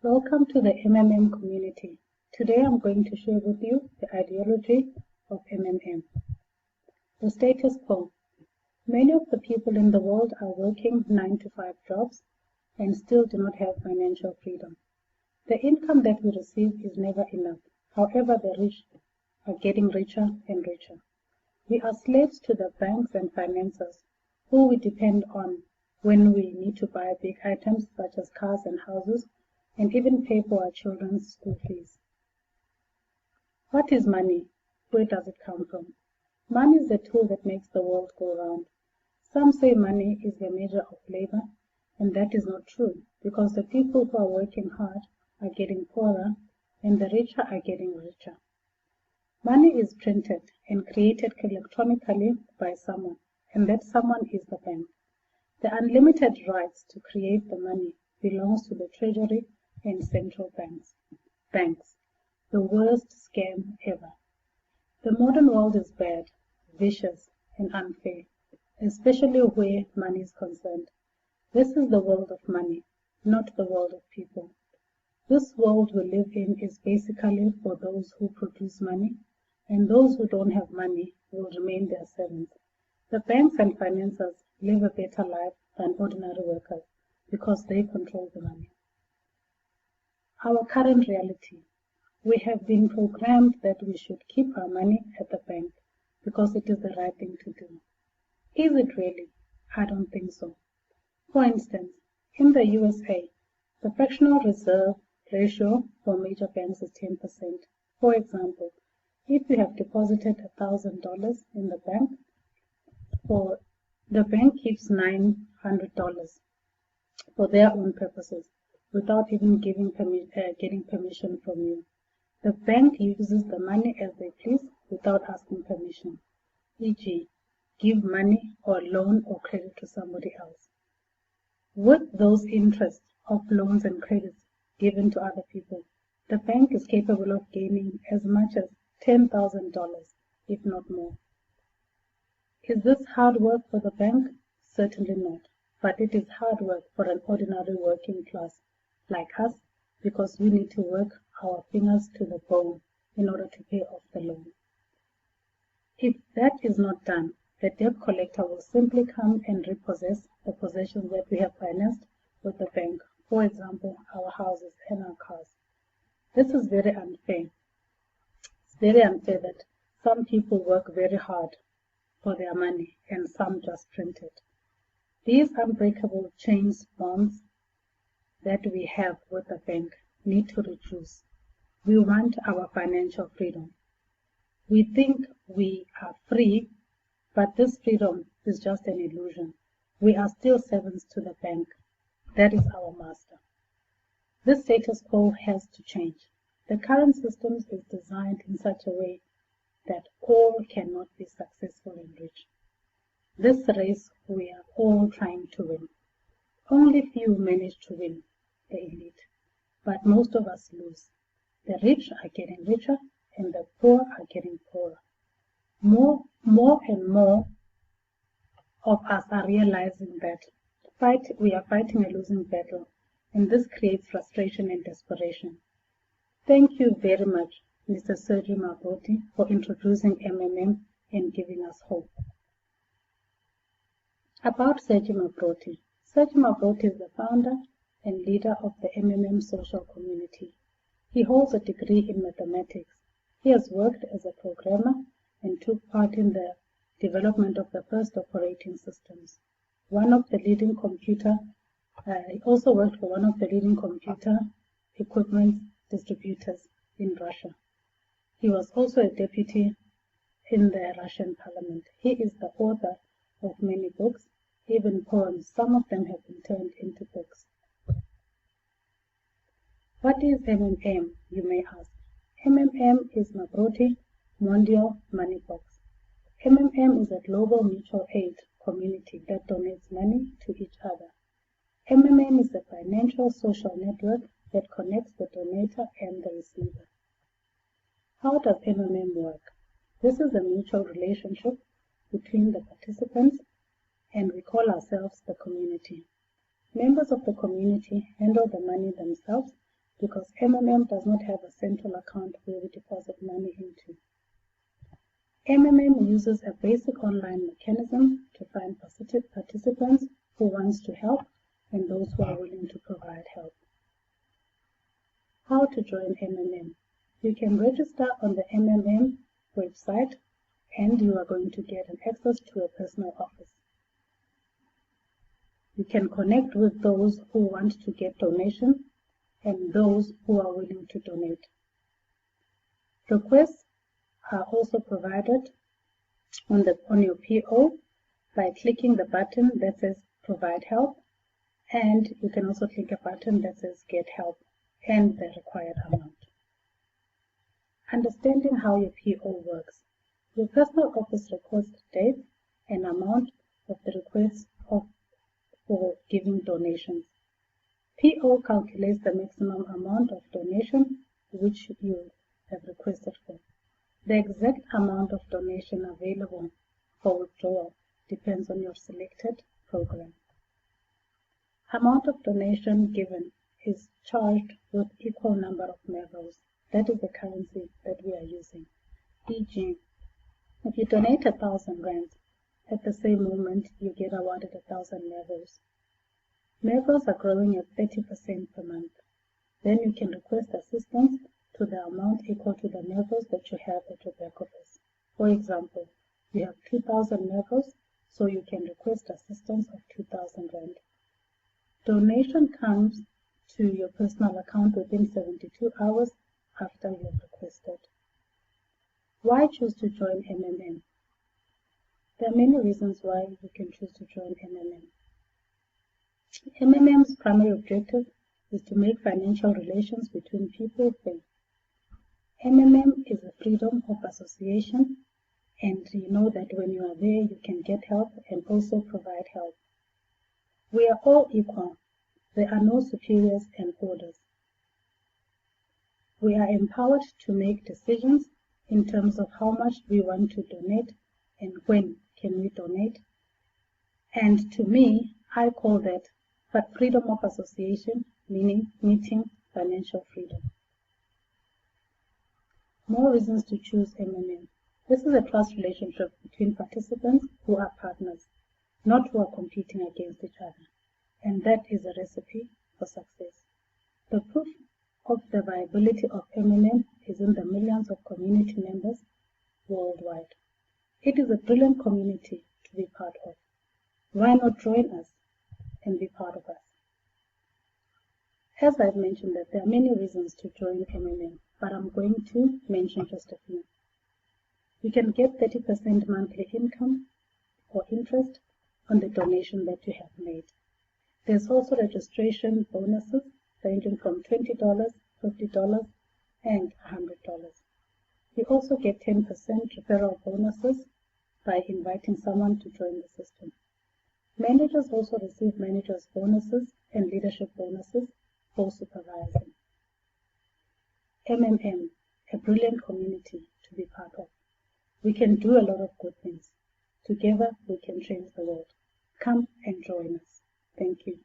Welcome to the MMM community. Today I'm going to share with you the ideology of MMM. The status quo. Many of the people in the world are working 9-to-5 jobs and still do not have financial freedom. The income that we receive is never enough. However, the rich are getting richer and richer. We are slaves to the banks and financiers who we depend on when we need to buy big items such as cars and houses, and even pay for our children's school fees. What is money? Where does it come from? Money is the tool that makes the world go round. Some say money is the measure of labor, and that is not true, because the people who are working hard are getting poorer, and the richer are getting richer. Money is printed and created electronically by someone, and that someone is the bank. The unlimited rights to create the money belongs to the Treasury and central banks. The worst scam ever. The modern world is bad, vicious, and unfair, especially where money is concerned. This is the world of money, not the world of people. This world we live in is basically for those who produce money, and those who don't have money will remain their servants. The banks and financiers live a better life than ordinary workers because they control the money. Our current reality. We have been programmed that we should keep our money at the bank because it is the right thing to do. Is it really? I don't think so. For instance, in the USA, the fractional reserve ratio for major banks is 10%. For example, if you have deposited $1,000 in the bank, the bank keeps $900 for their own purposes, without even getting permission from you. The bank uses the money as they please without asking permission, e.g., give money or loan or credit to somebody else. With those interests of loans and credits given to other people, the bank is capable of gaining as much as $10,000, if not more. Is this hard work for the bank? Certainly not, but it is hard work for an ordinary working class like us, because we need to work our fingers to the bone in order to pay off the loan. If that is not done, the debt collector will simply come and repossess the possessions that we have financed with the bank, for example, our houses and our cars. This is very unfair. It's very unfair that some people work very hard for their money and some just print it. These unbreakable chains bonds that we have with the bank need to reduce. We want our financial freedom. We think we are free, but this freedom is just an illusion. We are still servants to the bank. That is our master. This status quo has to change. The current system is designed in such a way that all cannot be successful and rich. This race we are all trying to win. Only few manage to win, the elite, but most of us lose. The rich are getting richer and the poor are getting poorer. More and more of us are realizing that we are fighting a losing battle, and this creates frustration and desperation. Thank you very much, Mr. Sergio Mabrotti, for introducing MMM and giving us hope. About Sergio Mabrotti. Sergio Mabrotti is the founder and leader of the MMM social community. He holds a degree in mathematics. He has worked as a programmer and took part in the development of the first operating systems. He also worked for one of the leading computer equipment distributors in Russia. He was also a deputy in the Russian parliament. He is the author of many books, even poems. Some of them have been turned into books. What is MMM, you may ask? MMM is Mabrotti Mondial Money Box. MMM is a global mutual aid community that donates money to each other. MMM is a financial social network that connects the donator and the receiver. How does MMM work? This is a mutual relationship between the participants, and we call ourselves the community. Members of the community handle the money themselves because MMM does not have a central account where we deposit money into. MMM uses a basic online mechanism to find participants who want to help and those who are willing to provide help. How to join MMM? You can register on the MMM website and you are going to get an access to a personal office. You can connect with those who want to get donation and those who are willing to donate. Requests are also provided on your PO by clicking the button that says Provide Help, and you can also click a button that says Get Help and the required amount. Understanding how your PO works. Your personal office records the date and amount of the request for giving donations. PO calculates the maximum amount of donation which you have requested for. The exact amount of donation available for withdrawal depends on your selected program. Amount of donation given is charged with equal number of Mervos. That is the currency that we are using. E.g., if you donate 1,000 rands, at the same moment you get awarded 1,000 Mervos. Mervos are growing at 30% per month. Then you can request assistance to the amount equal to the Mervos that you have at your back office. For example, you have 2,000 Mervos, so you can request assistance of 2,000 rand. Donation comes to your personal account within 72 hours after you have requested. Why choose to join MMM? There are many reasons why you can choose to join MMM. MMM's primary objective is to make financial relations between people fair. MMM is a freedom of association, and you know that when you are there you can get help and also provide help. We are all equal. There are no superiors and orders. We are empowered to make decisions in terms of how much we want to donate and when can we donate. And to me, I call that freedom of association, meaning meeting financial freedom. More reasons to choose MMM. This is a trust relationship between participants who are partners, not who are competing against each other. And that is a recipe for success. The proof of the viability of MMM is in the millions of community members worldwide. It is a brilliant community to be part of. Why not join us and be part of us? As I've mentioned that there are many reasons to join MMM, but I'm going to mention just a few. You can get 30% monthly income or interest on the donation that you have made. There's also registration bonuses ranging from $20, $50, and $100. You also get 10% referral bonuses by inviting someone to join the system. Managers also receive managers' bonuses and leadership bonuses for supervising. MMM, a brilliant community to be part of. We can do a lot of good things. Together we can change the world. Come and join us. Thank you.